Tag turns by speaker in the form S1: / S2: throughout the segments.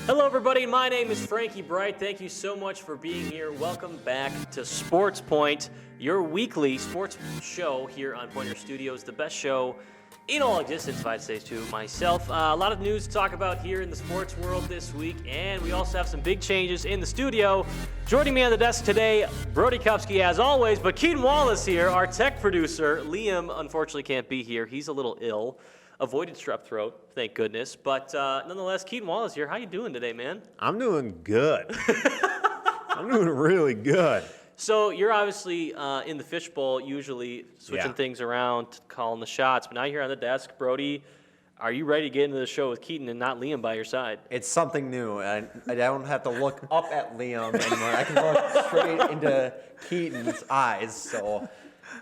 S1: Hello, everybody. My name is Frankie Breit. Thank you so much for being here. Welcome back to SportsPoint, your weekly sports show here on Pointer Studios, the best show in all existence, if I'd say to myself. A lot of news to talk about here in the sports world this week, and we also have some big changes in the studio. Joining me on the desk today, Brody Kupsky, as always, but Keaton Waala's here, our tech producer. Liam, unfortunately, can't be here. He's a little ill. Avoided strep throat, thank goodness. But nonetheless, Keaton Waala's here. How you doing today, man?
S2: I'm doing good. I'm doing really good.
S1: So you're obviously in the fishbowl, usually switching things around, calling the shots. But now you're on the desk. Brody, are you ready to get into the show with Keaton and not Liam by your side?
S3: It's something new. I don't have to look up at Liam anymore. I can look straight into Keaton's eyes. So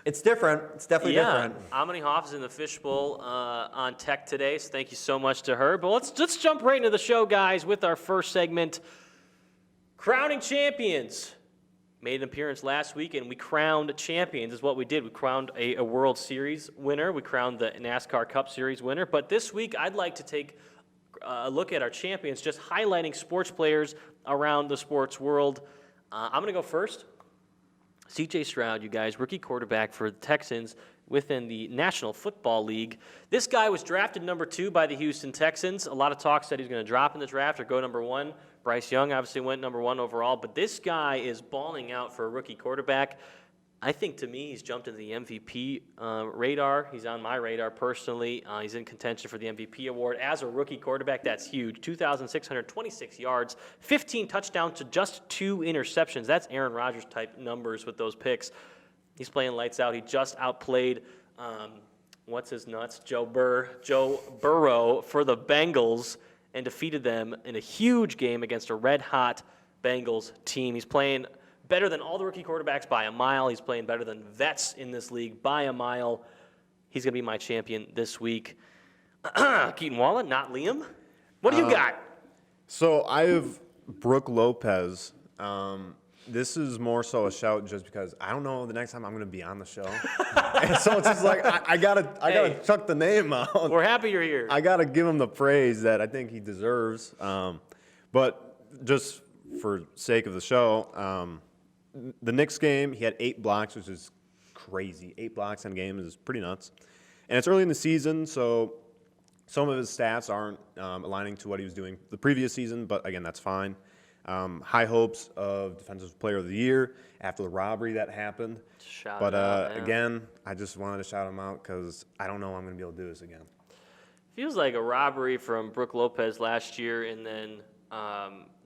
S3: it's different. It's definitely different.
S1: Aminee Hoff is in the fishbowl on tech today, so thank you so much to her. But let's jump right into the show, guys, with our first segment, Crowning Champions. Made an appearance last week, and we crowned champions is what we did. We crowned a World Series winner. We crowned the NASCAR Cup Series winner. But this week, I'd like to take a look at our champions, just highlighting sports players around the sports world. I'm going to go first. C.J. Stroud, you guys, rookie quarterback for the Texans within the National Football League. This guy was drafted number 2 by the Houston Texans. A lot of talk said he's going to drop in the draft or go number 1. Bryce Young obviously went number 1 overall, but this guy is balling out for a rookie quarterback. I think, to me, he's jumped into the MVP radar. He's on my radar personally. He's in contention for the MVP award. As a rookie quarterback, that's huge. 2,626 yards, 15 touchdowns to just 2 interceptions. That's Aaron Rodgers-type numbers with those picks. He's playing lights out. He just outplayed, Joe Burrow for the Bengals and defeated them in a huge game against a red-hot Bengals team. He's playing better than all the rookie quarterbacks by a mile. He's playing better than vets in this league by a mile. He's going to be my champion this week. Keaton Waala, not Liam. What do you got?
S2: So I have Brooke Lopez. This is more so a shout just because I don't know the next time I'm going to be on the show. And so it's just like I gotta chuck the name out.
S1: We're happy you're here.
S2: I gotta give him the praise that I think he deserves. But just for sake of the show, the Knicks game, he had 8 blocks, which is crazy. 8 blocks in a game is pretty nuts. And it's early in the season, so some of his stats aren't aligning to what he was doing the previous season, but again, that's fine. High hopes of Defensive Player of the Year after the robbery that happened. Again, I just wanted to shout him out because I don't know I'm going to be able to do this again.
S1: Feels like a robbery from Brooke Lopez last year, and then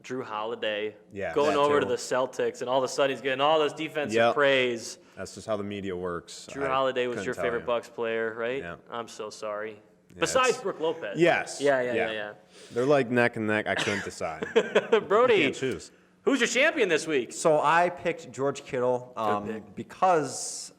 S1: Drew Holiday going over to the Celtics, and all of a sudden he's getting all this defensive praise.
S2: That's just how the media works.
S1: Drew Holiday was your favorite Bucks player, right?
S2: Yeah.
S1: I'm so sorry.
S2: Yeah,
S1: Besides Brooke Lopez.
S2: Yes.
S1: Yeah.
S2: They're like neck and neck. I couldn't decide.
S1: Brody,
S2: you can't choose.
S1: Who's your champion this week?
S3: So I picked George Kittle because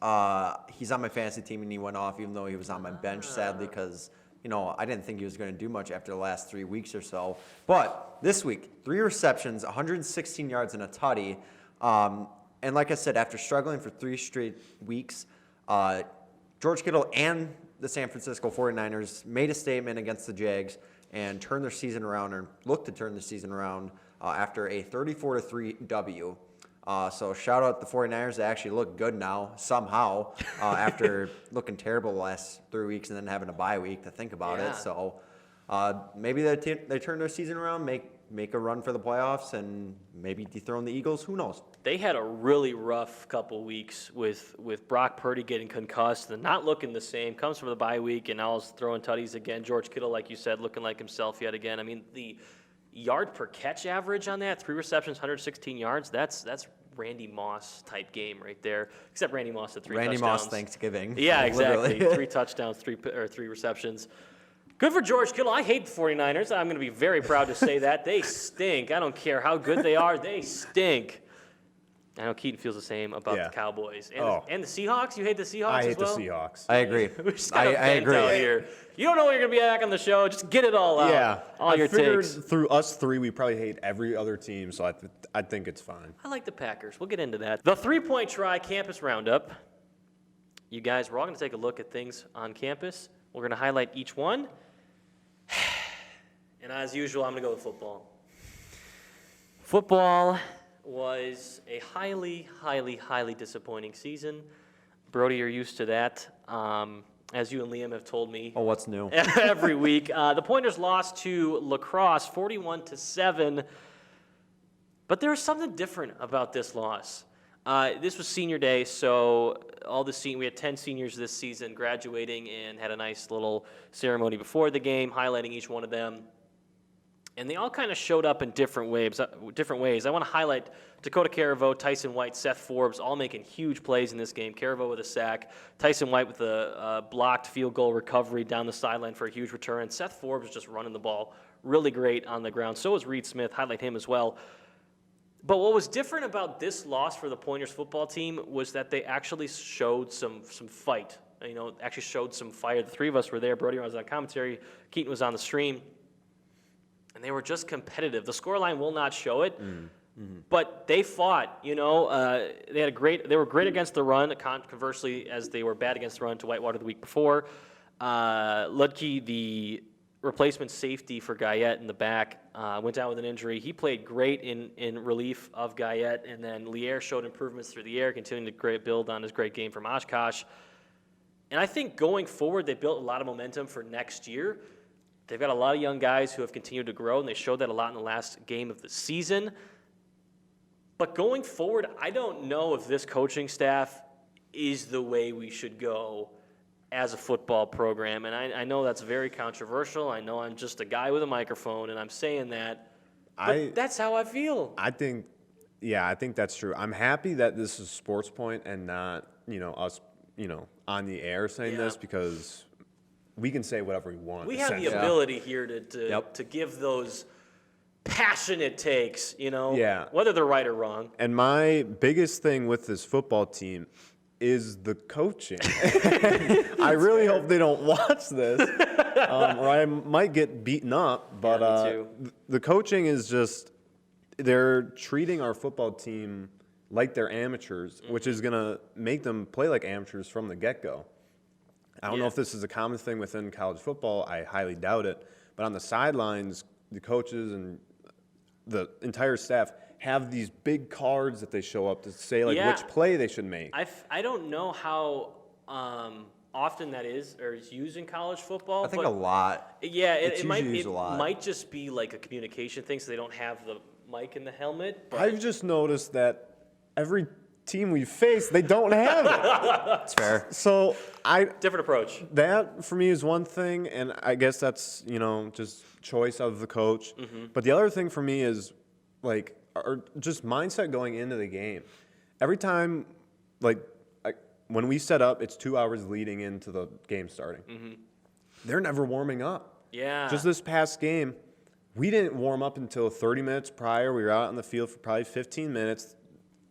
S3: he's on my fantasy team and he went off even though he was on my bench, sadly, because I didn't think he was going to do much after the last 3 weeks or so. But this week, 3 receptions, 116 yards and a tutty. And like I said, after struggling for 3 straight weeks, George Kittle and the San Francisco 49ers made a statement against the Jags and turned their season around, or looked to turn the season around after a 34-3 W. So shout out the 49ers. They actually look good now, somehow, after looking terrible the last 3 weeks and then having a bye week to think about it. So maybe they turn their season around, make a run for the playoffs, and maybe dethrone the Eagles. Who knows?
S1: They had a really rough couple weeks with Brock Purdy getting concussed and not looking the same. Comes from the bye week, and now is throwing tutties again. George Kittle, like you said, looking like himself yet again. I mean, the yard per catch average on that, 3 receptions, 116 yards, that's Randy Moss type game right there. Except Randy Moss had 3 touchdowns.
S3: Randy Moss Thanksgiving.
S1: Yeah, exactly. 3 touchdowns, 3 receptions. Good for George Kittle. I hate the 49ers. I'm going to be very proud to say that. They stink. I don't care how good they are. They stink. I know Keaton feels the same about the Cowboys. And the Seahawks? You hate the Seahawks
S2: I
S1: as well?
S2: hate the Seahawks.
S3: I agree.
S1: We just got a
S3: I agree.
S1: out here. You don't know when you're going to be back on the show. Just get it all out.
S2: Yeah.
S1: All your takes.
S2: Through us 3, we probably hate every other team, so I think it's fine.
S1: I like the Packers. We'll get into that. The 3-Point Try Campus Roundup. You guys, we're all going to take a look at things on campus. We're going to highlight each one. And as usual, I'm going to go with football. Football was a highly, highly, highly disappointing season. Brody, you're used to that, as you and Liam have told me.
S3: Oh, what's new?
S1: Every week. The Pointers lost to Lacrosse 41-7, but there was something different about this loss. This was senior day, so we had 10 seniors this season graduating and had a nice little ceremony before the game, highlighting each one of them. And they all kind of showed up in different ways. I want to highlight Dakota Caravo, Tyson White, Seth Forbes, all making huge plays in this game. Caravo with a sack, Tyson White with a blocked field goal recovery down the sideline for a huge return. Seth Forbes just running the ball really great on the ground. So was Reed Smith. Highlight him as well. But what was different about this loss for the Pointers football team was that they actually showed some fight. Actually showed some fire. The three of us were there. Brody was on commentary. Keaton was on the stream. And they were just competitive. The scoreline will not show it, but they fought. They were great against the run. Conversely, as they were bad against the run to Whitewater the week before. Ludke, the replacement safety for Guyette in the back, went down with an injury. He played great in relief of Guyette, and then Lier showed improvements through the air, continuing to build on his great game from Oshkosh. And I think going forward, they built a lot of momentum for next year. They've got a lot of young guys who have continued to grow, and they showed that a lot in the last game of the season. But going forward, I don't know if this coaching staff is the way we should go as a football program. And I know that's very controversial. I know I'm just a guy with a microphone, and I'm saying that. But that's how I feel.
S2: I think that's true. I'm happy that this is SportsPoint and not, us, on the air saying this, because we can say whatever we want.
S1: We have the ability here to give those passionate takes, whether they're right or wrong.
S2: And my biggest thing with this football team is the coaching. I really hope they don't watch this, or I might get beaten up. But
S1: me too.
S2: The coaching is just, they're treating our football team like they're amateurs, which is going to make them play like amateurs from the get-go. I don't know if this is a common thing within college football. I highly doubt it. But on the sidelines, the coaches and the entire staff have these big cards that they show up to say which play they should make.
S1: I don't know how often that is or is used in college football.
S3: I think a lot.
S1: Yeah, it might
S3: used a lot.
S1: Might just be like a communication thing, so they don't have the mic in the helmet. But
S2: I've just noticed that every team we face, they don't have it.
S3: That's fair.
S2: So
S1: different approach.
S2: That for me is one thing, and I guess that's just choice of the coach. But the other thing for me is just mindset going into the game. Every time, when we set up, it's 2 hours leading into the game starting. They're never warming up.
S1: Yeah.
S2: Just this past game, we didn't warm up until 30 minutes prior. We were out on the field for probably 15 minutes.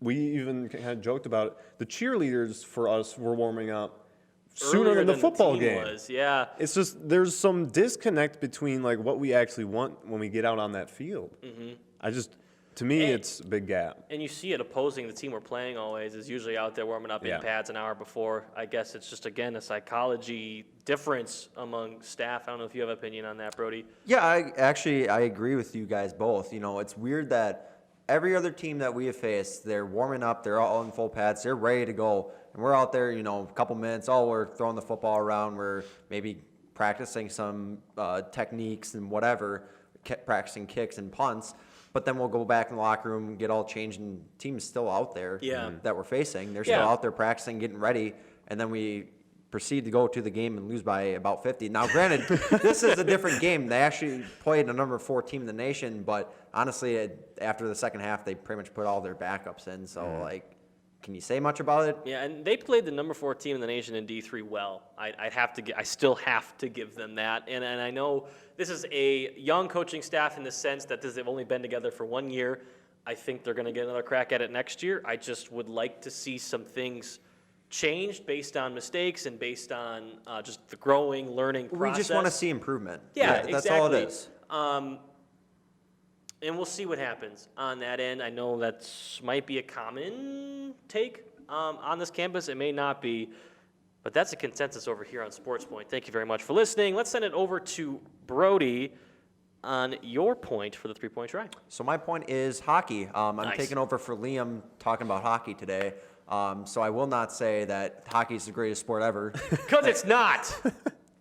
S2: We even kind of joked about it. The cheerleaders for us were warming up sooner than the football game.
S1: Yeah.
S2: It's just there's some disconnect between what we actually want when we get out on that field. To me, it's a big gap.
S1: And you see it opposing the team we're playing always is usually out there warming up in pads an hour before. I guess it's just, again, a psychology difference among staff. I don't know if you have an opinion on that, Brody.
S3: Yeah, I agree with you guys both. It's weird that every other team that we have faced, they're warming up, they're all in full pads, they're ready to go. And we're out there, a couple minutes, we're throwing the football around, we're maybe practicing some techniques and whatever, practicing kicks and punts. But then we'll go back in the locker room and get all changed, and the team is still out there that we're facing. They're still out there practicing, getting ready, and then we proceed to go to the game and lose by about 50. Now, granted, this is a different game. They actually played a number 4 team in the nation, but honestly, after the second half, they pretty much put all their backups in. So, can you say much about it?
S1: Yeah, and they played the number 4 team in the nation in D3 well. I still have to give them that. And I know this is a young coaching staff in the sense that they've only been together for 1 year. I think they're going to get another crack at it next year. I just would like to see some things changed based on mistakes and based on just the growing, learning process.
S3: We just want to see improvement.
S1: Yeah, exactly.
S3: That's all it is.
S1: And we'll see what happens on that end. I know that might be a common take on this campus. It may not be, but that's a consensus over here on SportsPoint. Thank you very much for listening. Let's send it over to Brody. on your point for the three-point try.
S3: So my point is hockey. I'm
S1: Nice.
S3: taking over for Liam talking about hockey today. So I will not say that hockey is the greatest sport ever.
S1: Because it's not.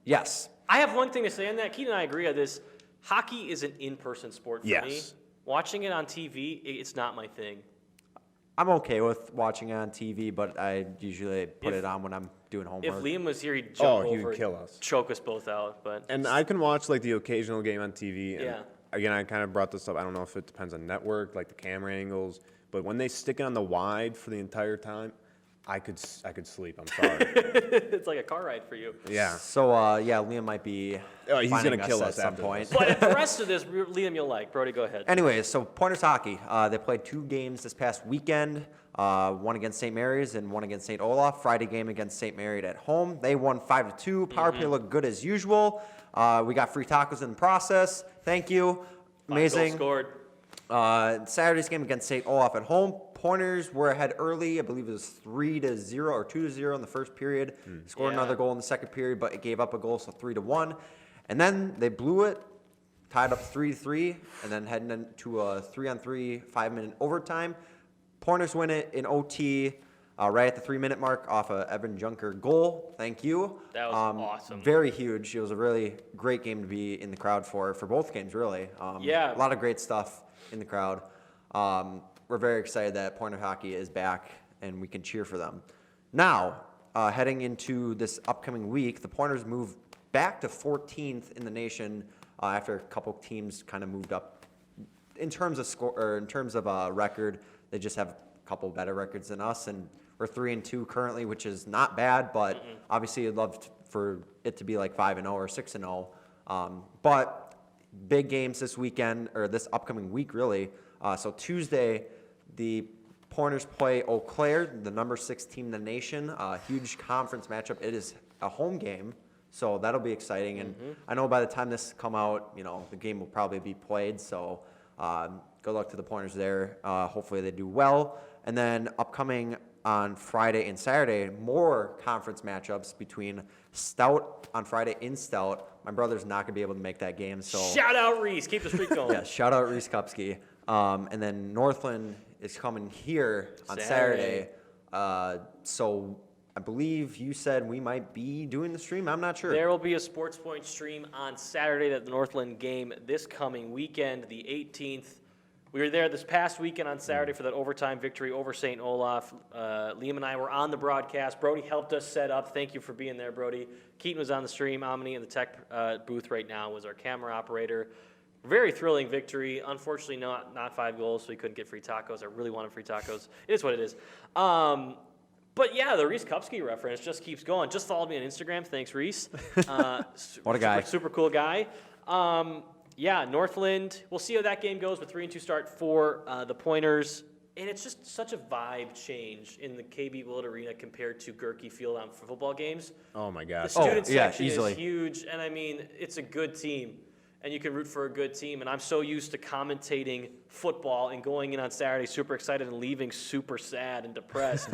S3: Yes.
S1: I have one thing to say on that. Keaton and I agree on this. Hockey is an in-person sport for me.
S2: Yes.
S1: Watching it on TV, it's not my thing.
S3: I'm okay with watching it on TV, but I usually put it on when I'm doing homework.
S1: If Liam was here, he'd jump
S2: He
S1: over
S2: would
S1: and
S2: kill us.
S1: choke us both out. But
S2: And I can watch like the occasional game on TV. And
S1: Yeah.
S2: Again, I kind of brought this up. I don't know if it depends on network, like the camera angles, but when they stick it on the wide for the entire time, I could sleep. I'm sorry.
S1: it's like a car ride for you.
S2: Yeah.
S3: So, Liam might be
S2: He's
S3: finding
S2: gonna kill us
S3: at some
S2: after
S3: point.
S2: this.
S1: But the rest of this, Liam, you'll like. Brody, go ahead.
S3: Anyways, so Pointers hockey. They played 2 games this past weekend. One against St. Mary's and one against St. Olaf. Friday game against St. Mary at home. They won 5-2. Power play looked good as usual. We got free tacos in the process. Thank you. Amazing.
S1: 5 goals scored.
S3: Saturday's game against St. Olaf at home. Pointers were ahead early. I believe it was 3-0 or 2-0 in the first period. Scored
S1: Yeah.
S3: another goal in the second period, but it gave up a goal, so 3-1. And then they blew it, tied up 3-3, and then heading into a 3-on-3 5-minute overtime. Pointers win it in OT right at the 3-minute mark off a Evan Junker goal. Thank you.
S1: That was awesome.
S3: Very huge. It was a really great game to be in the crowd for both games, really.
S1: Yeah.
S3: A lot of great stuff in the crowd. We're very excited that Pointer hockey is back and we can cheer for them. Now, heading into this upcoming week, the Pointers move back to 14th in the nation after a couple teams kind of moved up in terms of score or in terms of record. They just have a couple better records than us, and we're 3-2 currently, which is not bad. But obviously, I'd love for it to be like 5-0 or 6-0. But big games this weekend or this upcoming week, really. So Tuesday, the Pointers play Eau Claire, the number 6 team in the nation. Huge conference matchup. It is a home game, so that'll be exciting. And I know by the time this come out, the game will probably be played. So good luck to the Pointers there. Hopefully they do well. And then upcoming on Friday and Saturday, more conference matchups between Stout on Friday in Stout. My brother's not going to be able to make that game. So
S1: Shout out Reese. Keep the streak going.
S3: yeah, shout out Reese Kupsky. And then Northland is coming here on Saturday. So I believe you said we might be doing the stream. I'm not sure.
S1: There will be a SportsPoint stream on Saturday at the Northland game this coming weekend, the 18th. We were there this past weekend on Saturday for that overtime victory over St. Olaf. Liam and I were on the broadcast. Brody helped us set up. Thank you for being there, Brody. Keaton was on the stream. Aminee in the tech booth right now was our camera operator. Very thrilling victory. Unfortunately, not 5 goals, so we couldn't get free tacos. I really wanted free tacos. It is what it is. But yeah, the Reese Kupsky reference just keeps going. Just followed me on Instagram. Thanks, Reese.
S3: What a guy.
S1: Super cool guy. Yeah, Northland. We'll see how that game goes with 3-2 start for the Pointers. And it's just such a vibe change in the KB Willett Arena compared to Gerke Field on football games.
S2: Oh my
S1: The
S2: gosh.
S1: student
S3: yeah,
S1: section
S3: easily.
S1: is huge, and I mean, it's a good team, and you can root for a good team. And I'm so used to commentating football and going in on Saturday super excited and leaving super sad and depressed.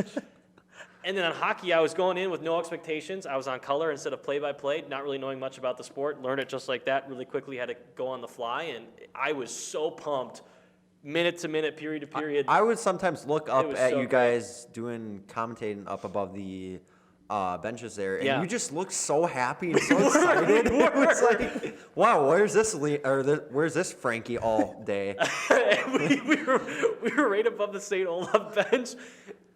S1: And then on hockey, I was going in with no expectations. I was on color instead of play-by-play, not really knowing much about the sport. Learned it just like that really quickly, had to go on the fly, and I was so pumped, minute to minute, period to period.
S3: I would sometimes look up
S1: was
S3: at
S1: so
S3: you guys doing commentating up above the benches there, and
S1: Yeah.
S3: you just look so happy and so excited. It was like, wow, where's this where's this Frankie all day?
S1: we were right above the St. Olaf bench,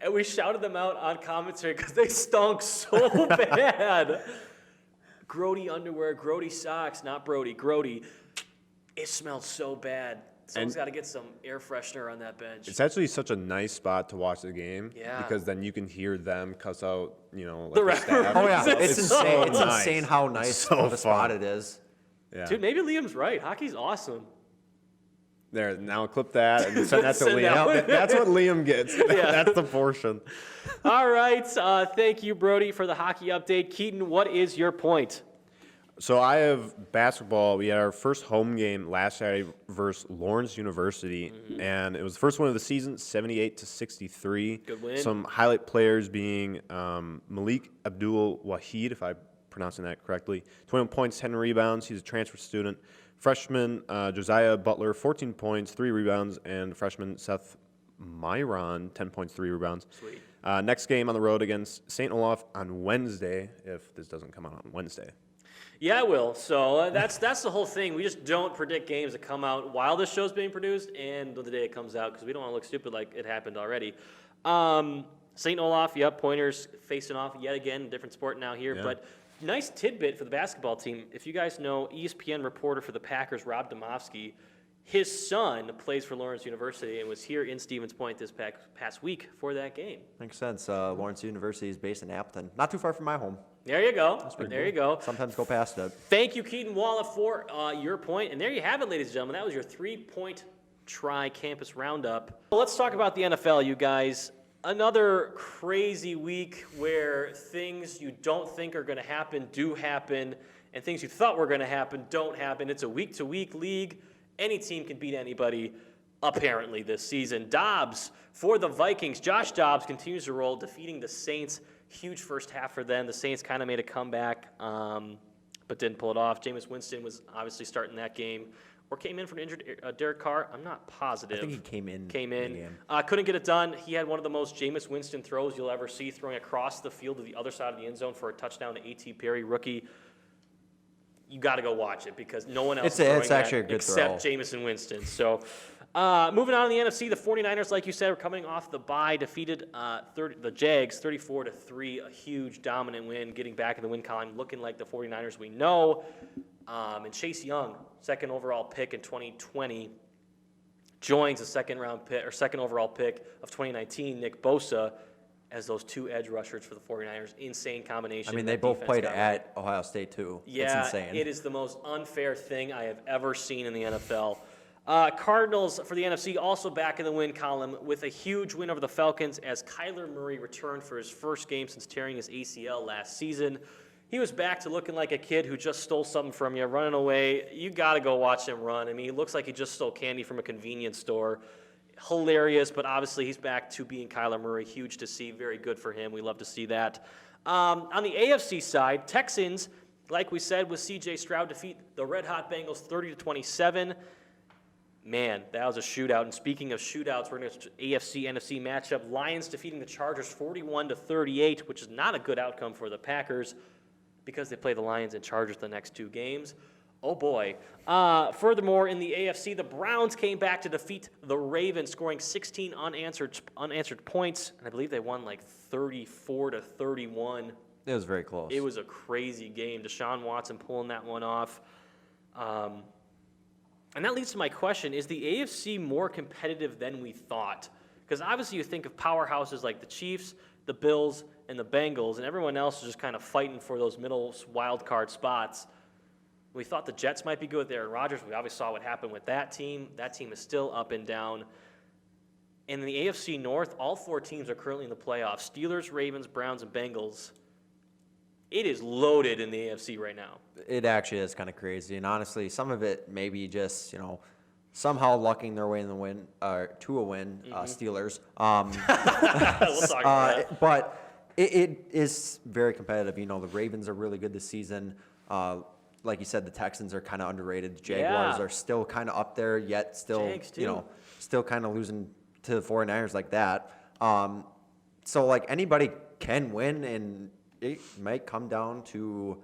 S1: and we shouted them out on commentary because they stunk so bad. Grody underwear, Grody socks, not Brody, Grody. It smelled so bad. Someone's got to get some air freshener on that bench.
S2: It's actually such a nice spot to watch the game.
S1: Yeah.
S2: Because then you can hear them cuss out, like
S1: The
S2: staff.
S1: referees.
S3: Oh yeah, it's insane. It's
S2: nice.
S3: insane how nice
S2: It's so
S3: of a spot
S2: fun.
S3: it is.
S2: Yeah.
S1: Dude, maybe Liam's right. Hockey's awesome.
S2: There, now clip that and send that to
S1: Send that
S2: Liam.
S1: one.
S2: That's what Liam gets.
S1: Yeah.
S2: That's the portion.
S1: All right. Thank you, Brody, for the hockey update. Keaton, what is your point?
S2: So I have basketball. We had our first home game last Saturday versus Lawrence University, and it was the first one of the season, 78-63.
S1: Good win.
S2: Some highlight players being Malik Abdul Wahid, if I'm pronouncing that correctly. 21 points, 10 rebounds. He's a transfer student Freshman Josiah Butler, 14 points, 3 rebounds, and freshman Seth Myron, 10 points, 3 rebounds.
S1: Sweet.
S2: Next game on the road against St. Olaf on Wednesday, if this doesn't come out on Wednesday.
S1: Yeah, I will. So that's the whole thing. We just don't predict games that come out while this show's being produced and the day it comes out because we don't want to look stupid like it happened already. St. Olaf, Pointers facing off yet again, different sport now here.
S2: Yeah.
S1: But nice tidbit for the basketball team. If you guys know ESPN reporter for the Packers, Rob Domofsky, his son plays for Lawrence University and was here in Stevens Point this past week for that game.
S3: Makes sense. Lawrence University is based in Appleton, not too far from my home.
S1: There you go. There you go.
S3: Sometimes go past it.
S1: Thank you, Keaton Waala, for your point. And there you have it, ladies and gentlemen. That was your 3-point tri-campus roundup. Well, let's talk about the NFL, you guys. Another crazy week where things you don't think are going to happen do happen, and things you thought were going to happen don't happen. It's a week-to-week league. Any team can beat anybody, apparently, this season. Dobbs for the Vikings. Josh Dobbs continues to roll, defeating the Saints. Huge first half for them. The Saints kind of made a comeback, but didn't pull it off. Jameis Winston was obviously starting that game, or came in for an injured Derek Carr. I'm not positive.
S3: I think he came in.
S1: Couldn't get it done. He had one of the most Jameis Winston throws you'll ever see, throwing across the field to the other side of the end zone for a touchdown to A.T. Perry, rookie. You got to go watch it because no one else is throwing
S3: it's actually a good
S1: except
S3: throw.
S1: Jameis Winston. So moving on to the NFC, the 49ers, like you said, are coming off the bye, defeated the Jags 34-3, a huge dominant win, getting back in the win column, looking like the 49ers we know. And Chase Young, second overall pick in 2020, joins the second overall pick of 2019, Nick Bosa, as those two edge rushers for the 49ers. Insane combination.
S3: I mean, they both played at Ohio State, too.
S1: Yeah,
S3: it's insane.
S1: It is the most unfair thing I have ever seen in the NFL. Cardinals for the NFC also back in the win column with a huge win over the Falcons as Kyler Murray returned for his first game since tearing his ACL last season. He was back to looking like a kid who just stole something from you, running away. You got to go watch him run. I mean, he looks like he just stole candy from a convenience store. Hilarious, but obviously he's back to being Kyler Murray. Huge to see. Very good for him. We love to see that. On the AFC side, Texans, like we said, with C.J. Stroud defeat the Red Hot Bengals 30-27. Man, that was a shootout. And speaking of shootouts, we're going to AFC-NFC matchup. Lions defeating the Chargers 41-38, which is not a good outcome for the Packers because they play the Lions and Chargers the next two games. Oh, boy. Furthermore, in the AFC, the Browns came back to defeat the Ravens, scoring 16 unanswered points. And I believe they won like 34-31.
S3: It was very close.
S1: It was a crazy game. Deshaun Watson pulling that one off. And that leads to my question. Is the AFC more competitive than we thought? Because obviously you think of powerhouses like the Chiefs, the Bills, and the Bengals, and everyone else is just kind of fighting for those middle wild card spots. We thought the Jets might be good with Aaron Rodgers. We obviously saw what happened with that team. That team is still up and down. In the AFC North, all four teams are currently in the playoffs. Steelers, Ravens, Browns, and Bengals. It is loaded in the AFC right now.
S3: It actually is kind of crazy. And honestly, some of it maybe just, somehow lucking their way in the win, to a win, Steelers.
S1: We'll talk about that.
S3: But it is very competitive. The Ravens are really good this season. Like you said, the Texans are kind of underrated. The Jaguars are still kind of up there, yet still, still kind of losing to the 49ers like that. So, like, anybody can win, and it might come down to,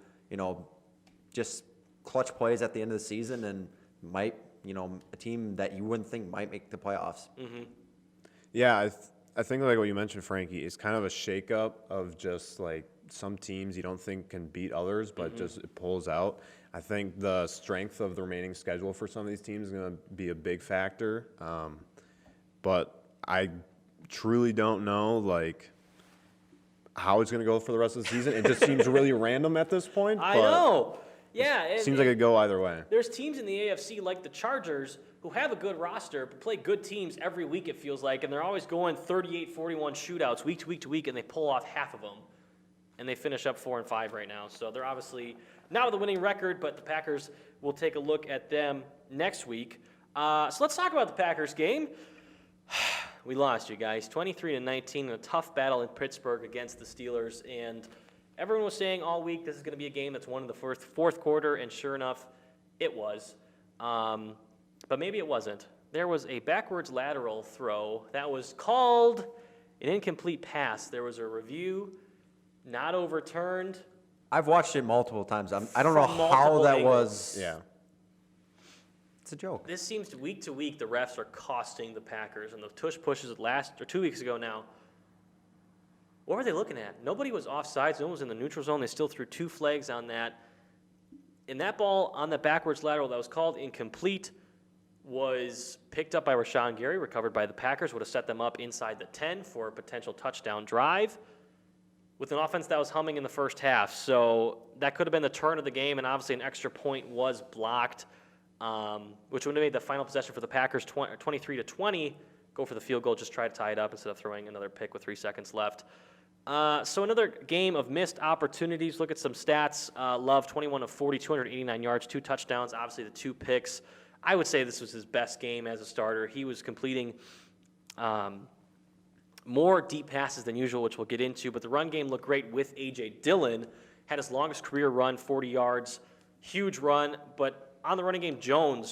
S3: just clutch plays at the end of the season and might, a team that you wouldn't think might make the playoffs.
S1: Mm-hmm.
S2: Yeah, I think like what you mentioned, Frankie, is kind of a shakeup of just like some teams you don't think can beat others, but just it pulls out. I think the strength of the remaining schedule for some of these teams is going to be a big factor. But I truly don't know like how it's going to go for the rest of the season. It just seems really random at this point.
S1: I know. Yeah.
S2: It seems like it could go either way.
S1: There's teams in the AFC like the Chargers who have a good roster, but play good teams every week, it feels like, and they're always going 38-41 shootouts week to week to week, and they pull off half of them. And they finish up 4-5 right now. So they're obviously not with a winning record, but the Packers will take a look at them next week. So let's talk about the Packers game. We lost, you guys, 23-19 in a tough battle in Pittsburgh against the Steelers. And everyone was saying all week this is going to be a game that's won in the fourth quarter, and sure enough, it was. but maybe it wasn't. There was a backwards lateral throw that was called an incomplete pass. There was a review, not overturned.
S3: I've watched it multiple times. I don't know
S1: From
S3: how
S1: multiple
S3: that
S1: angles.
S3: was.
S2: Yeah.
S3: It's a joke.
S1: This seems week to week the refs are costing the Packers, and the tush pushes last or 2 weeks ago now. What were they looking at? Nobody was offsides. No one was in the neutral zone. They still threw 2 flags on that. And that ball on the backwards lateral that was called incomplete was picked up by Rashawn Gary, recovered by the Packers, would have set them up inside the 10 for a potential touchdown drive with an offense that was humming in the first half. So that could have been the turn of the game, and obviously an extra point was blocked, which would have made the final possession for the Packers 23-20, go for the field goal, just try to tie it up instead of throwing another pick with 3 seconds left. So another game of missed opportunities. Look at some stats. Love, 21 of 40, 289 yards, 2 touchdowns, obviously the 2 picks. I would say this was his best game as a starter. He was completing more deep passes than usual, which we'll get into, but the run game looked great with A.J. Dillon. Had his longest career run, 40 yards, huge run, but on the running game,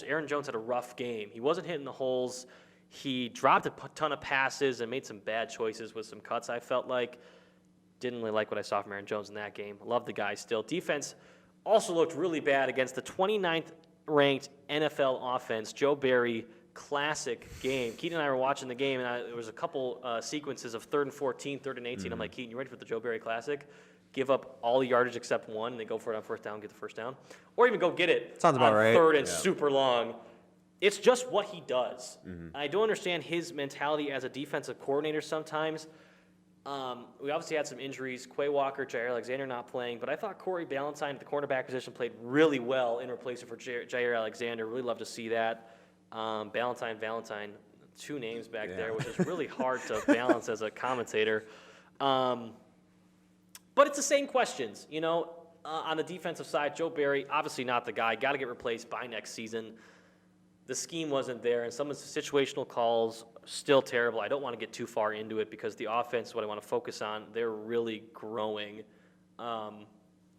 S1: Aaron Jones had a rough game. He wasn't hitting the holes. He dropped a ton of passes and made some bad choices with some cuts, I felt like. Didn't really like what I saw from Aaron Jones in that game. Love the guy still. Defense also looked really bad against the 29th ranked NFL offense. Joe Barry, classic game. Keaton and I were watching the game, and there was a couple sequences of 3rd and 14, 3rd and 18. I'm like, Keaton, you ready for the Joe Barry Classic? Give up all the yardage except one, and they go for it on 1st down, get the 1st down. Or even go get it
S3: Sounds about
S1: on
S3: right.
S1: 3rd and super long. It's just what he does. I don't understand his mentality as a defensive coordinator sometimes. We obviously had some injuries. Quay Walker, Jair Alexander not playing, but I thought Corey Ballantyne at the cornerback position played really well in replacement for Jair Alexander. Really love to see that. Valentine, 2 names back there, which is really hard to balance as a commentator. But it's the same questions, on the defensive side. Joe Barry, obviously not the guy. Got to get replaced by next season. The scheme wasn't there, and some of the situational calls still terrible. I don't want to get too far into it because the offense is what I want to focus on. They're really growing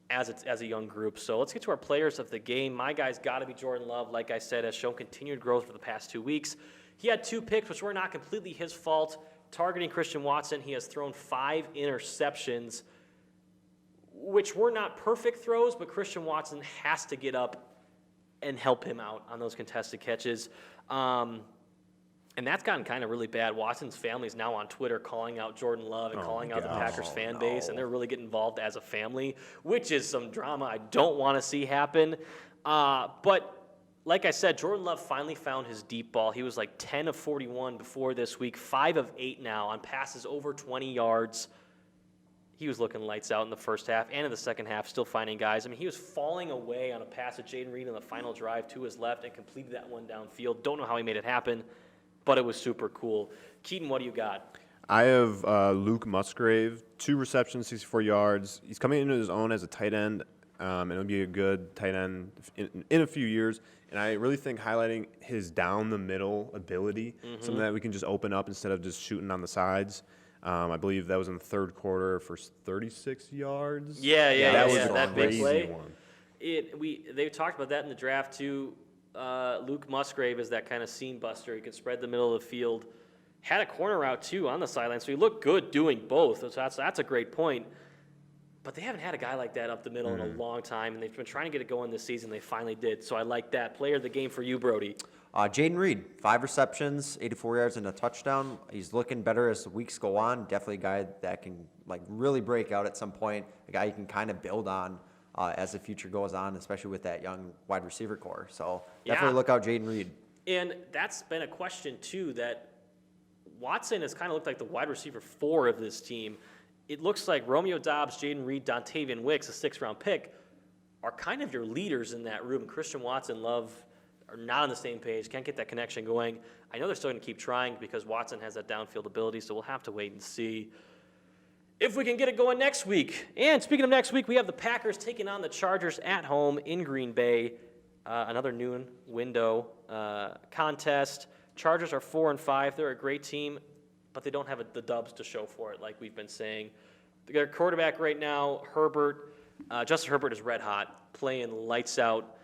S1: as a young group. So let's get to our players of the game. My guy's got to be Jordan Love. Like I said, has shown continued growth for the past 2 weeks. He had 2 picks, which were not completely his fault. Targeting Christian Watson, he has thrown 5 interceptions, which were not perfect throws, but Christian Watson has to get up and help him out on those contested catches. And that's gotten kind of really bad. Watson's family is now on Twitter calling out Jordan Love and calling out the Packers fan base, and they're really getting involved as a family, which is some drama I don't want to see happen. But like I said, Jordan Love finally found his deep ball. He was like 10 of 41 before this week, 5 of 8 now on passes over 20 yards. He was looking lights out in the first half and in the second half, still finding guys. I mean, he was falling away on a pass at Jaden Reed on the final drive to his left and completed that one downfield. Don't know how he made it happen, but it was super cool. Keaton, what do you got?
S2: I have Luke Musgrave, 2 receptions, 64 yards. He's coming into his own as a tight end, and he'll be a good tight end in a few years. And I really think highlighting his down-the-middle ability, something that we can just open up instead of just shooting on the sides. I believe that was in the 3rd quarter for 36 yards.
S1: That
S2: was a
S1: that big
S2: crazy
S1: play.
S2: one.
S1: They talked about that in the draft too. Luke Musgrave is that kind of seam buster. He can spread the middle of the field. Had a corner route too on the sideline, so he looked good doing both. So that's a great point. But they haven't had a guy like that up the middle in a long time, and they've been trying to get it going this season. They finally did. So I like that. Player of the game for you, Brody.
S3: Jaden Reed, 5 receptions, 84 yards and a touchdown. He's looking better as the weeks go on. Definitely a guy that can really break out at some point. A guy you can kind of build on as the future goes on, especially with that young wide receiver core. So definitely look out Jaden Reed.
S1: And that's been a question too, that Watson has kind of looked like the wide receiver 4 of this team. It looks like Romeo Doubs, Jaden Reed, Dontavian Wicks, a 6th-round pick, are kind of your leaders in that room. Christian Watson, Love are not on the same page, can't get that connection going. I know they're still going to keep trying because Watson has that downfield ability, so we'll have to wait and see if we can get it going next week. And speaking of next week, we have the Packers taking on the Chargers at home in Green Bay. Another noon window contest. Chargers are 4-5. They're a great team, but they don't have the dubs to show for it, like we've been saying. Their quarterback right now, Herbert, Justin Herbert is red hot, playing lights out.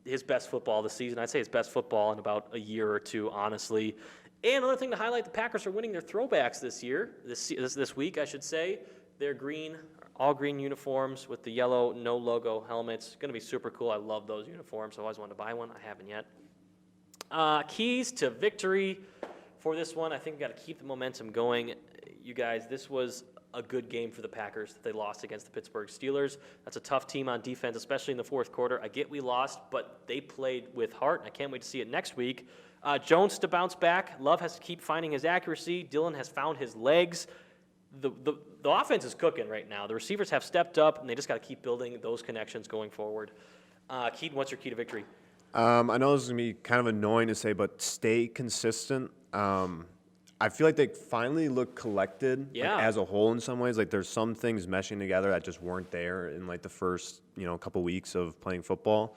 S1: his best football of the season. I'd say his best football in about a year or two, honestly. And another thing to highlight, the Packers are winning their throwbacks this year, this week, I should say. They're green, all green uniforms with the yellow, no logo helmets. Going to be super cool. I love those uniforms. I always wanted to buy one. I haven't yet. Keys to victory for this one. I think we've got to keep the momentum going. You guys, this was a good game for the Packers that they lost against the Pittsburgh Steelers. That's a tough team on defense, especially in the fourth quarter. I get we lost, but they played with heart, and I can't wait to see it next week. Jones to bounce back. Love has to keep finding his accuracy. Dillon has found his legs. The offense is cooking right now. The receivers have stepped up, and they just got to keep building those connections going forward. Keaton, what's your key to victory?
S2: I know this is going to be kind of annoying to say, but stay consistent. I feel like they finally look collected as a whole in some ways. Like there's some things meshing together that just weren't there in like the first couple weeks of playing football.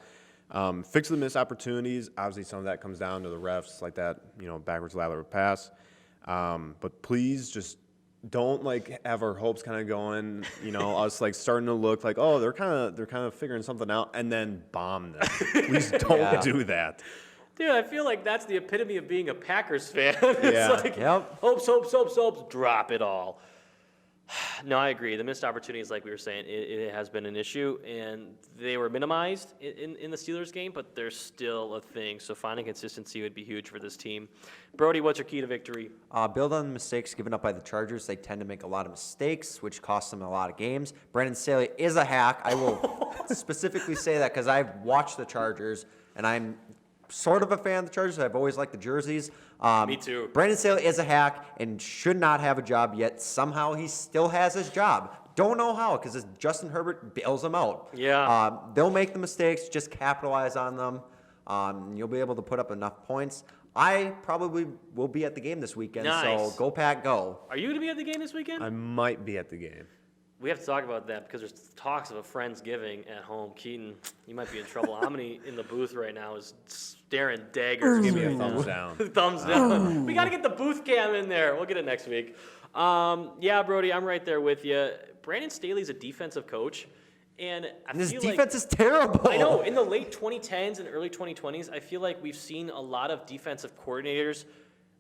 S2: Fix the missed opportunities. Obviously, some of that comes down to the refs, like that backwards lateral pass. But please just don't like have our hopes kind of going. Us like starting to look like they're kind of figuring something out, and then bomb them. Please don't do that.
S1: Dude, I feel like that's the epitome of being a Packers fan. It's like, hopes, drop it all. No, I agree. The missed opportunities, like we were saying, it has been an issue, and they were minimized in the Steelers game, but they're still a thing. So finding consistency would be huge for this team. Brody, what's your key to victory?
S3: Build on the mistakes given up by the Chargers. They tend to make a lot of mistakes, which costs them a lot of games. Brandon Staley is a hack. I will specifically say that because I've watched the Chargers, and I'm sort of a fan of the Chargers. I've always liked the jerseys.
S1: Me too.
S3: Brandon Staley is a hack and should not have a job, yet somehow he still has his job. Don't know how, because Justin Herbert bails him out.
S1: Yeah.
S3: They'll make the mistakes, just capitalize on them. You'll be able to put up enough points. I probably will be at the game this weekend, so go Pack, go.
S1: Are you going to be at the game this weekend?
S2: I might be at the game.
S1: We have to talk about that because there's talks of a Friendsgiving at home. Keaton, you might be in trouble. Aminee in the booth right now is staring daggers.
S2: Give me a thumbs down.
S1: Thumbs down. We got to get the booth cam in there. We'll get it next week. Brody, I'm right there with you. Brandon Staley's a defensive coach, and
S3: his defense is terrible.
S1: I know. In the late 2010s and early 2020s, I feel like we've seen a lot of defensive coordinators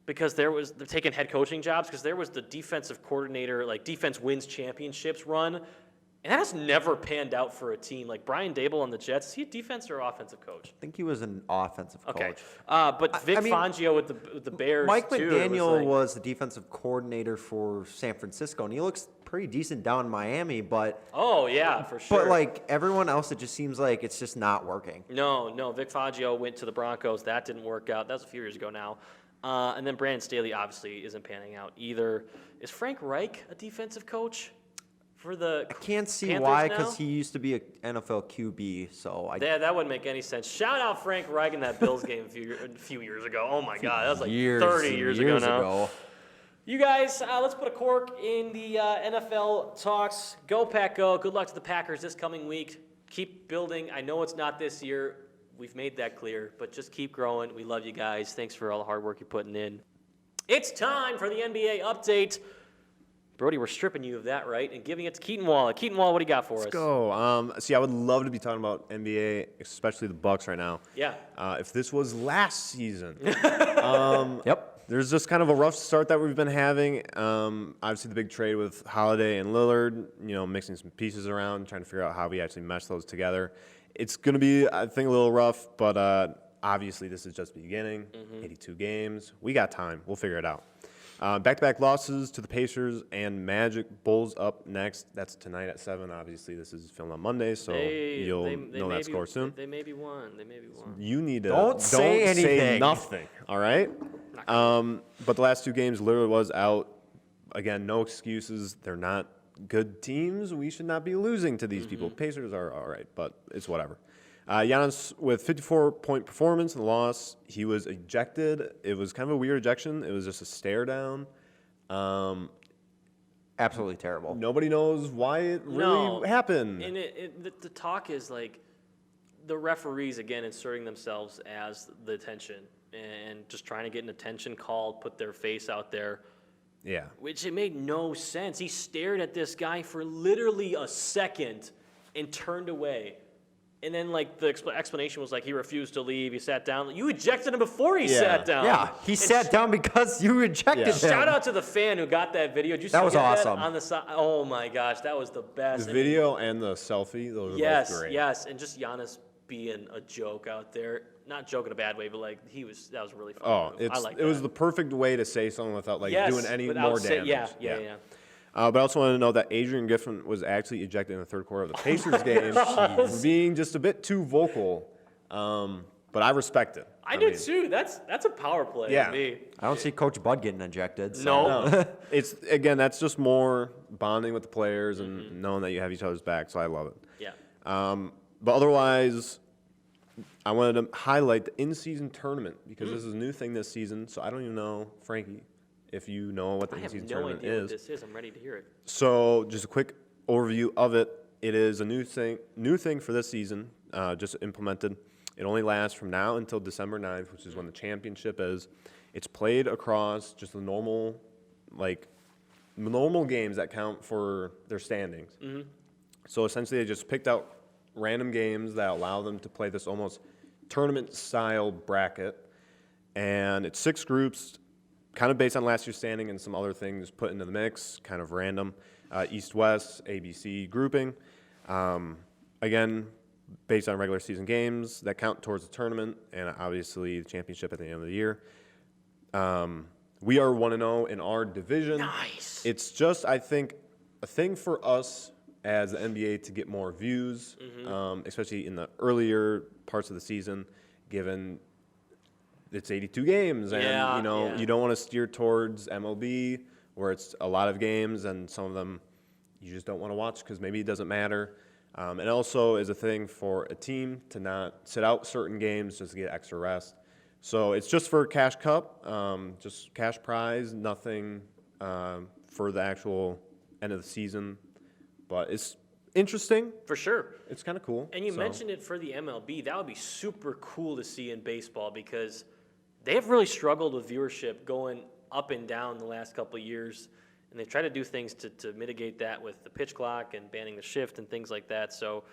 S1: because they're taking head coaching jobs because there was the defensive coordinator, like defense wins championships run, and that has never panned out for a team. Like Brian Dable on the Jets, is he a defensive or offensive coach?
S3: I think he was an offensive coach.
S1: Okay, but Vic Fangio with the Bears
S3: Mike
S1: too,
S3: McDaniel was the defensive coordinator for San Francisco, and he looks pretty decent down in Miami, but
S1: for sure.
S3: But like everyone else, it just seems like it's just not working.
S1: No, Vic Fangio went to the Broncos. That didn't work out. That was a few years ago now. And then Brandon Staley obviously isn't panning out either. Is Frank Reich a defensive coach for the
S3: I can't see
S1: Panthers
S3: why,
S1: now?
S3: because he used to be an NFL QB. So
S1: that wouldn't make any sense. Shout out Frank Reich in that Bills game a few years ago. Oh my God, that was like 30 years ago now. You guys, let's put a cork in the NFL talks. Go Pack, go! Good luck to the Packers this coming week. Keep building. I know it's not this year. We've made that clear, but just keep growing. We love you guys. Thanks for all the hard work you're putting in. It's time for the NBA update. Brody, we're stripping you of that, right, and giving it to Keaton Waala. Keaton Waala, what do you got for us?
S2: Let's go. I would love to be talking about NBA, especially the Bucks right now.
S1: Yeah.
S2: If this was last season.
S3: Yep.
S2: There's just kind of a rough start that we've been having. Obviously, the big trade with Holiday and Lillard, mixing some pieces around, trying to figure out how we actually mesh those together. It's going to be, I think, a little rough, but obviously this is just the beginning. 82 games. We got time. We'll figure it out. Back-to-back losses to the Pacers and Magic. Bulls up next. That's tonight at 7. Obviously, this is filmed on Monday, so you'll know that score soon.
S1: They may be one.
S2: You need to
S3: don't say anything.
S2: Say nothing, all right? But the last 2 games, Lillard was out. Again, no excuses. They're not good teams. We should not be losing to these people. Pacers are all right, but it's whatever. Giannis with 54-point performance in the loss. He was ejected. It was kind of a weird ejection. It was just a stare down.
S3: Absolutely terrible.
S2: Nobody knows why it really happened.
S1: And the talk is like the referees, again, inserting themselves as the attention and just trying to get an attention call, put their face out there.
S2: Yeah.
S1: Which it made no sense. He stared at this guy for literally a second and turned away. And then, like, the explanation was, like, he refused to leave. He sat down. You ejected him before he
S2: Yeah.
S1: sat down.
S3: Yeah, he sat down because you ejected him.
S1: Shout out to the fan who got that video. Did you
S3: That was
S1: see
S3: awesome.
S1: on the side? Oh, my gosh. That was the best.
S2: The
S1: I mean,
S2: video and the selfie, those are
S1: yes,
S2: both great.
S1: yes. And just Giannis being a joke out there. Not joke in a bad way, but, like, that was really fun.
S2: Oh,
S1: I like
S2: it was
S1: that.
S2: the perfect way to say something without doing any
S1: without
S2: more damage.
S1: Yeah.
S2: But I also want to know that Adrian Griffin was actually ejected in the third quarter of the Pacers game for being just a bit too vocal. But I respect it.
S1: I did too. That's a power play
S2: Yeah.
S1: to me.
S3: I don't see Coach Bud getting ejected. So.
S1: No.
S2: It's that's just more bonding with the players and knowing that you have each other's back. So I love it.
S1: Yeah.
S2: But otherwise, I wanted to highlight the in-season tournament because this is a new thing this season. So I don't even know, Frankie, if you know what the
S1: I have
S2: in-season
S1: no
S2: tournament
S1: idea what
S2: is.
S1: this is. I'm ready to hear it.
S2: So just a quick overview of it. It is a new thing for this season, just implemented. It only lasts from now until December 9th, which is when the championship is. It's played across just the normal games that count for their standings. So essentially, they just picked out random games that allow them to play this almost tournament-style bracket. And it's 6 groups, kind of based on last year's standing and some other things put into the mix, kind of random. East-West, ABC grouping. Again, based on regular season games that count towards the tournament and obviously the championship at the end of the year. We are 1-0 in our division.
S1: Nice.
S2: It's just, I think, a thing for us as the NBA to get more views, especially in the earlier parts of the season, given it's 82 games. And, you don't want to steer towards MLB where it's a lot of games and some of them you just don't want to watch because maybe it doesn't matter. And also is a thing for a team to not sit out certain games just to get extra rest. So it's just for cash cup, just cash prize, nothing for the actual end of the season. But it's interesting.
S1: For sure.
S2: It's kind of cool.
S1: And you mentioned it for the MLB. That would be super cool to see in baseball because they have really struggled with viewership going up and down the last couple of years. And they try to do things to mitigate that with the pitch clock and banning the shift and things like that. So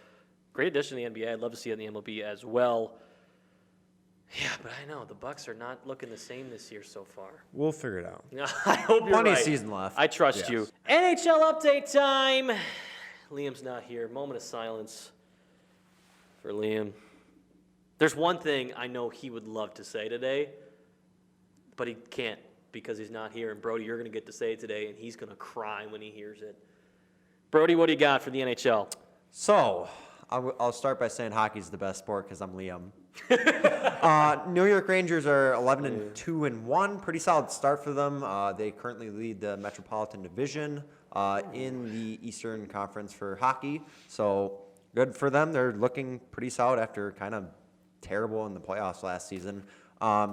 S1: great addition to the NBA. I'd love to see it in the MLB as well. Yeah, but I know the Bucks are not looking the same this year so far.
S2: We'll figure it out.
S1: I hope you're
S3: Plenty
S1: right.
S3: of season left.
S1: I trust
S2: Yes.
S1: you. NHL update time. Liam's not here. Moment of silence for Liam. There's one thing I know he would love to say today, but he can't because he's not here. And Brody, you're going to get to say it today, and he's going to cry when he hears it. Brody, what do you got for the NHL?
S3: So, I'll start by saying hockey's the best sport because I'm Liam. New York Rangers are 11-2-1. Pretty solid start for them. They currently lead the Metropolitan Division in the Eastern Conference for hockey. So good for them. They're looking pretty solid after kind of terrible in the playoffs last season.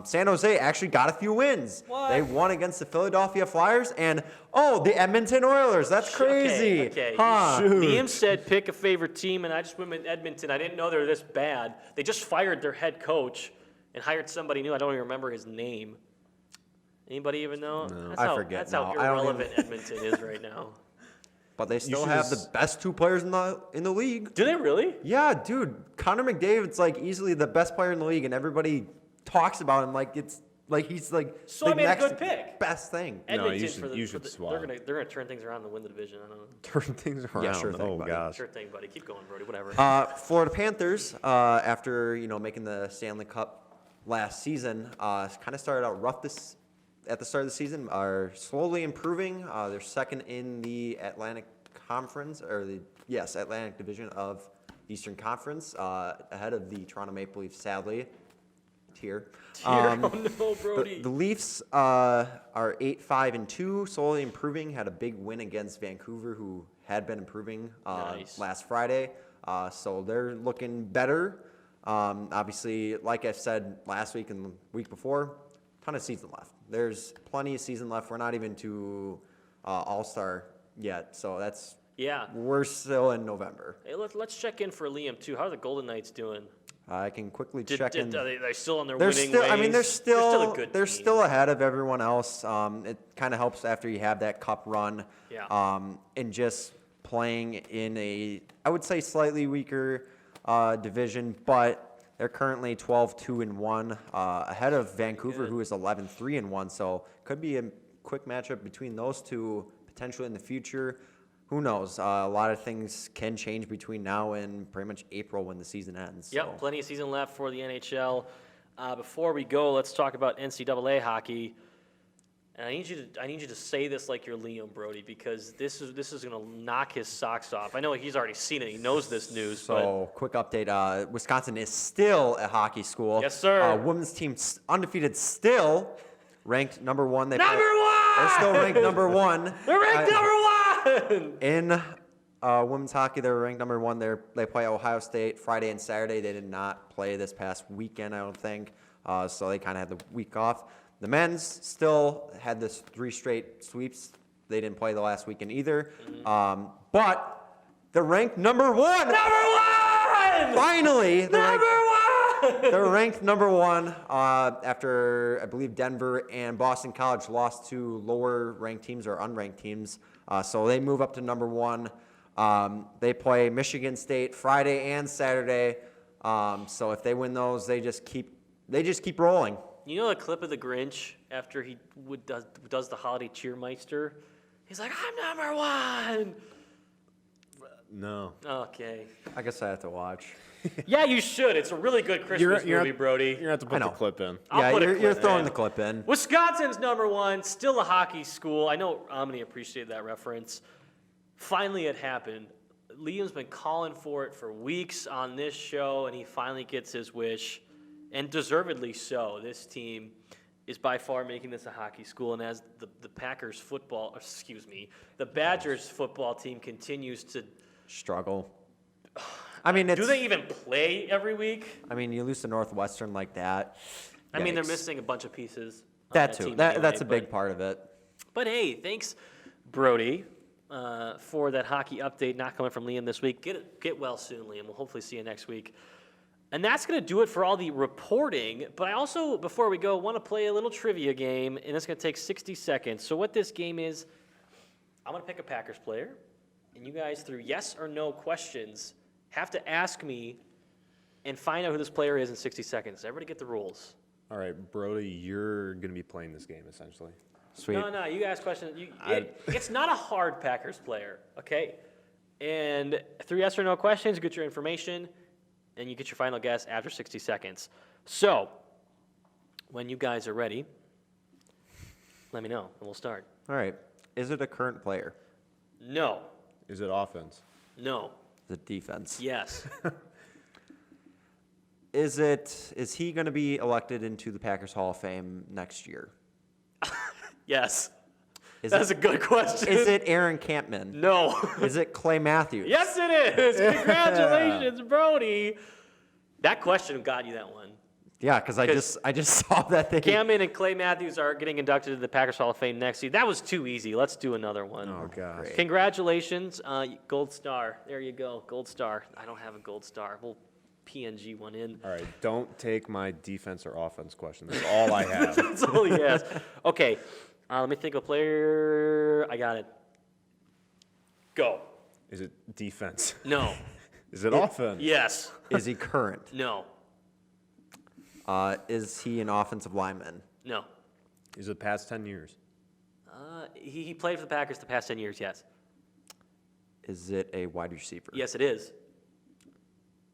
S3: San Jose actually got a few wins.
S1: What?
S3: They won against the Philadelphia Flyers and, the Edmonton Oilers. That's crazy.
S1: Okay.
S3: Huh.
S1: Liam said pick a favorite team, and I just went with Edmonton. I didn't know they were this bad. They just fired their head coach and hired somebody new. I don't even remember his name. Anybody even know?
S2: No.
S3: I forget
S1: That's
S3: now.
S1: how
S3: I don't
S1: irrelevant Edmonton is right now.
S3: But they still
S2: should
S3: have
S2: just-
S3: the best 2 players in the league.
S1: Do they really?
S3: Yeah, dude. Connor McDavid's like easily the best player in the league, and everybody talks about him like it's like he's like
S1: So
S3: the
S1: I made a
S3: next
S1: good pick.
S3: best thing.
S2: No,
S1: Edmonton
S2: you should swap.
S1: they're gonna turn things around and win the division. I don't know.
S2: Turn things around.
S3: sure thing,
S2: Oh,
S3: buddy.
S2: gosh.
S1: Sure thing, buddy. Keep going, Brody. Whatever.
S3: Florida Panthers, after making the Stanley Cup last season, kind of started out rough at the start of the season. Are slowly improving. They're second in the Atlantic Conference, Atlantic Division of Eastern Conference, ahead of the Toronto Maple Leafs. Sadly,
S1: Oh no, Brody.
S3: The Leafs are 8-5-2, slowly improving. Had a big win against Vancouver, who had been improving
S1: Nice.
S3: last Friday. So they're looking better. Obviously, like I said last week and the week before, ton of season left. There's plenty of season left. We're not even to All-Star yet, so we're still in November.
S1: Hey, let's check in for Liam too. How are the Golden Knights doing?
S3: I can quickly check in.
S1: Are they still on their
S3: They're
S1: winning
S3: still.
S1: ways?
S3: I mean, they're still.
S1: a good
S3: They're
S1: team.
S3: still ahead of everyone else. It kind of helps after you have that cup run.
S1: Yeah.
S3: And just playing in I would say, slightly weaker division, but they're currently 12-2-1 ahead of Vancouver, who is 11-3-1. So could be a quick matchup between those two potentially in the future. Who knows? A lot of things can change between now and pretty much April when the season ends.
S1: Yep,
S3: so.
S1: plenty of season left for the NHL. Before we go, let's talk about NCAA hockey. And I need you to say this like you're Liam, Brody, because this is going to knock his socks off. I know he's already seen it. He knows this news.
S3: So, quick update. Wisconsin is still a hockey school.
S1: Yes, sir.
S3: Women's team undefeated, still ranked number 1.
S1: Number 1!
S3: They're still ranked number 1.
S1: They're ranked number 1!
S3: In women's hockey, they're ranked number 1. They play Ohio State Friday and Saturday. They did not play this past weekend, I don't think. So they kind of had the week off. The men's still had this 3 straight sweeps. They didn't play the last weekend either. But they're ranked number 1.
S1: Number 1!
S3: Finally,
S1: Number 1!
S3: they're ranked number 1 after, I believe, Denver and Boston College lost to lower-ranked teams or unranked teams. So they move up to number 1. They play Michigan State Friday and Saturday. So if they win those, they just keep rolling.
S1: You know the clip of the Grinch after he does the holiday cheermeister? He's like, I'm number 1!
S2: No.
S1: Okay.
S3: I guess I have to watch.
S1: Yeah, you should. It's a really good Christmas movie, Brody.
S2: You're going to have to put the clip in.
S1: I'll put a
S3: you're
S1: clip
S3: throwing
S1: in.
S3: the clip in.
S1: Wisconsin's number 1, still a hockey school. I know Aminee appreciated that reference. Finally, it happened. Liam's been calling for it for weeks on this show, and he finally gets his wish, and deservedly so. This team is by far making this a hockey school, and as the Packers football, the Badgers football team continues to
S3: struggle. I mean,
S1: do they even play every week?
S3: I mean, you lose to Northwestern like that.
S1: I mean, they're
S3: Yikes.
S1: missing a bunch of pieces. on
S3: That too.
S1: team
S3: That's
S1: anyway,
S3: a big part of it.
S1: But hey, thanks, Brody, for that hockey update. Not coming from Liam this week. Get well soon, Liam. We'll hopefully see you next week. And that's going to do it for all the reporting. But I also, before we go, want to play a little trivia game, and it's going to take 60 seconds. So what this game is, I'm going to pick a Packers player, and you guys, through yes or no questions, have to ask me and find out who this player is in 60 seconds. Everybody get the rules.
S2: All right, Brody, you're going to be playing this game, essentially.
S3: Sweet.
S1: No, you ask questions. It's not a hard Packers player, okay? And through yes or no questions, you get your information, and you get your final guess after 60 seconds. So, when you guys are ready, let me know, and we'll start.
S3: All right. Is it a current player?
S1: No.
S2: Is it offense?
S1: No.
S3: Is it defense?
S1: Yes.
S3: Is he going to be elected into the Packers Hall of Fame next year?
S1: Yes. That's a good question.
S3: Is it Aaron Campman?
S1: No.
S3: Is it Clay Matthews?
S1: Yes, it is. Congratulations, Brody. That question got you that one.
S3: Yeah, because I just saw that thing.
S1: Cameron and Clay Matthews are getting inducted to the Packers Hall of Fame next year. That was too easy. Let's do another one.
S2: Oh, gosh.
S3: Great.
S1: Congratulations. Gold star. There you go. Gold star. I don't have a gold star. We'll PNG one in.
S2: All right, don't take my defense or offense question. That's all I have.
S1: That's all he has. Okay. Let me think of a player. I got it. Go.
S2: Is it defense?
S1: No.
S2: Is it offense?
S1: Yes.
S3: Is he current?
S1: No.
S3: Is he an offensive lineman?
S1: No.
S2: Is it past 10 years?
S1: He played for the Packers the past 10 years, yes.
S3: Is it a wide receiver?
S1: Yes, it is.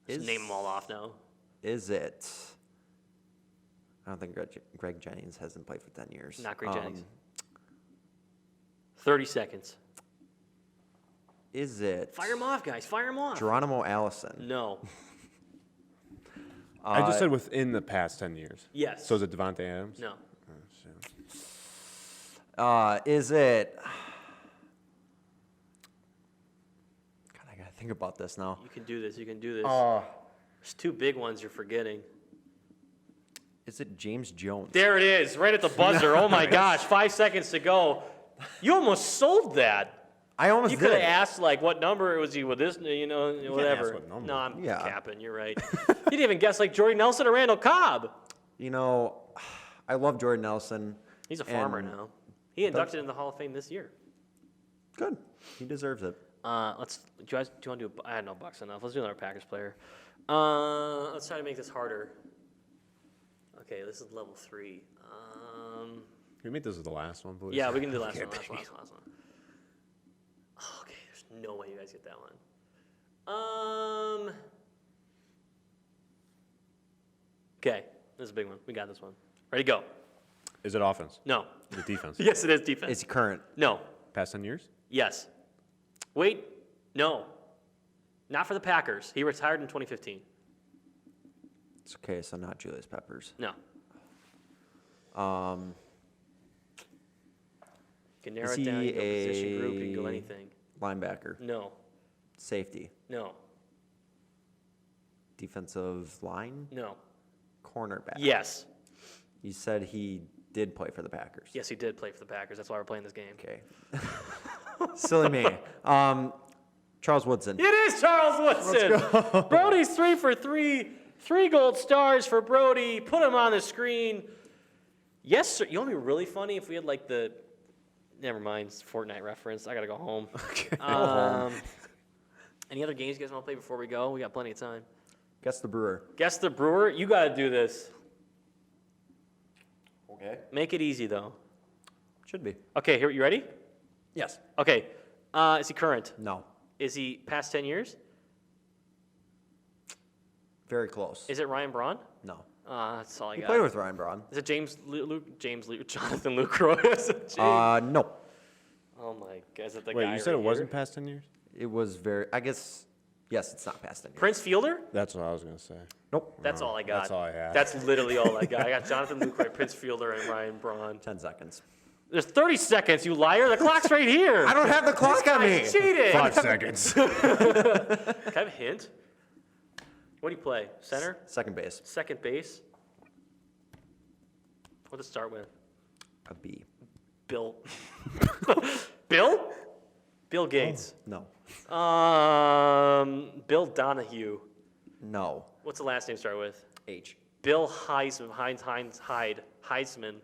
S1: Just name them all off now.
S3: Is it? I don't think Greg Jennings hasn't played for 10 years.
S1: Not Greg Jennings. 30 seconds.
S3: Is it?
S1: Fire them off, guys. Fire them off.
S3: Geronimo Allison?
S1: No.
S2: I just said within the past 10 years.
S1: Yes.
S2: So is it Devontae Adams?
S1: No.
S3: Is it? God, I gotta think about this now.
S1: You can do this. You can do this.
S3: Uh,
S1: There's two big ones you're forgetting.
S3: Is it James Jones?
S1: There it is, right at the buzzer. Oh, my gosh. 5 seconds to go. You almost sold that.
S3: I almost
S1: You
S3: did.
S1: could have asked, like, what number was he with this, whatever.
S2: ask what number.
S1: No, I'm
S3: Yeah.
S1: capping. You're right. You didn't even guess, like, Jordy Nelson or Randall Cobb.
S3: You know, I love Jordan Nelson.
S1: He's a farmer
S3: And
S1: now. He inducted in the Hall of Fame this year.
S3: Good. He deserves it.
S1: Do you want to do? I had no bucks enough. Let's do another Packers player. Let's try to make this harder. Okay, this is level 3.
S2: Can we make this the last one, please?
S1: Yeah, we can do the last
S2: Okay,
S1: one. Last
S2: baby.
S1: one. Oh, okay, there's no way you guys get that one. Okay, this is a big one. We got this one. Ready, go.
S2: Is it offense?
S1: No.
S2: Is it defense?
S1: Yes, it is defense.
S3: Is he current?
S1: No.
S2: Past 10 years?
S1: Yes. Wait. No. Not for the Packers. He retired in 2015.
S3: It's okay, so not Julius Peppers.
S1: No. You can narrow
S3: Is
S1: it down.
S3: he
S1: You can go position group. You can go
S3: a-
S1: anything.
S3: Linebacker.
S1: No.
S3: Safety.
S1: No.
S3: Defensive line.
S1: No.
S3: Cornerback.
S1: Yes.
S3: You said he did play for the Packers.
S1: Yes, he did play for the Packers. That's why we're playing this game.
S3: Okay. Silly me. Charles Woodson.
S1: It is Charles Woodson. Brody's 3 for 3. 3 gold stars for Brody. Put him on the screen. Yes, sir. You know what would be really funny if we had like the. Never mind, it's a Fortnite reference. I gotta go home.
S2: Okay.
S1: Any other games you guys want to play before we go? We got plenty of time.
S3: Guess the Brewer.
S1: Guess the Brewer. You gotta do this.
S3: Okay.
S1: Make it easy though.
S3: Should be.
S1: Okay, here. You ready?
S3: Yes.
S1: Okay. Is he current?
S3: No.
S1: Is he past 10 years?
S3: Very close.
S1: Is it Ryan Braun?
S3: No.
S1: That's all I
S3: He
S1: got.
S3: played with Ryan Braun.
S1: Is it Jonathan Lucroy? Is it James?
S3: No.
S1: Oh my God! Is it the
S2: Wait,
S1: guy
S2: you said it
S1: right
S2: wasn't
S1: here?
S2: past 10 years?
S3: It was very. I guess. Yes, it's not past 10 years.
S1: Prince Fielder?
S2: That's what I was going to say.
S3: Nope.
S1: That's all I got.
S2: That's all I had.
S1: That's literally all I got. I got Jonathan Lucroy, Prince Fielder, and Ryan Braun.
S3: 10 seconds.
S1: There's 30 seconds, you liar. The clock's right here.
S3: I don't have the clock on me.
S1: I cheated.
S2: 5 seconds.
S1: Can I have a hint? What do you play? Center?
S3: Second base.
S1: Second base? What does it start with?
S3: A B.
S1: Bill. Bill? Bill Gates.
S3: No.
S1: Bill Donahue.
S3: No.
S1: What's the last name start with?
S3: H.
S1: Bill Heisman. Heisman.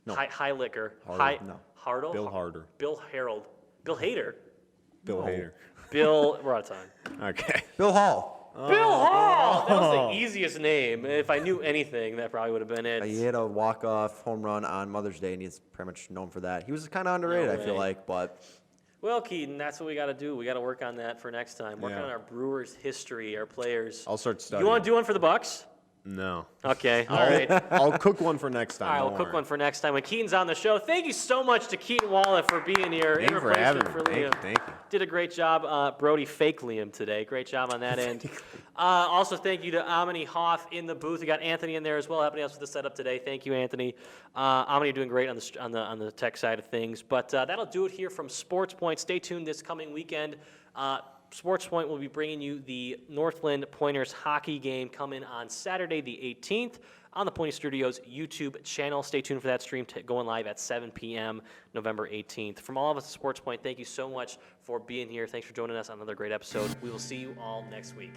S3: No.
S1: Heilicker.
S3: Harder, no.
S1: Hardle?
S2: Bill Harder.
S1: Bill Harold. Bill Hader.
S2: Bill
S3: No.
S2: Hader.
S1: Bill, we're out of time.
S2: Okay.
S3: Bill Hall.
S1: Bill Hall! That was the easiest name. If I knew anything, that probably would have been it.
S3: He hit a walk-off home run on Mother's Day, and he's pretty much known for that. He was kind of underrated, I feel
S1: way.
S3: like, but
S1: Well, Keaton, that's what we got to do. We got to work on that for next time. Work
S2: Yeah.
S1: on our Brewers history, our players.
S2: I'll start studying.
S1: You want to do one for the Bucks?
S2: No.
S1: Okay, all right. All
S2: I'll cook one for next time.
S1: right, we'll
S2: don't
S1: cook
S2: worry.
S1: one for next time. When Keaton's on the show, thank you so much to Keaton Waala for being here.
S2: Thank
S1: in
S2: you for
S1: replacement
S2: having me.
S1: for Liam.
S2: Thank you.
S1: Did a great job. Brody fake Liam today. Great job on that end. Also, thank you to Aminee Hoff in the booth. We got Anthony in there as well, helping us with the setup today. Thank you, Anthony. Aminee, you're doing great on the tech side of things. But that'll do it here from SportsPoint. Stay tuned this coming weekend. SportsPoint will be bringing you the Northland Pointers hockey game coming on Saturday the 18th on the Pointy Studios YouTube channel. Stay tuned for that stream going live at 7 p.m. November 18th. From all of us at SportsPoint, thank you so much for being here. Thanks for joining us on another great episode. We will see you all next week.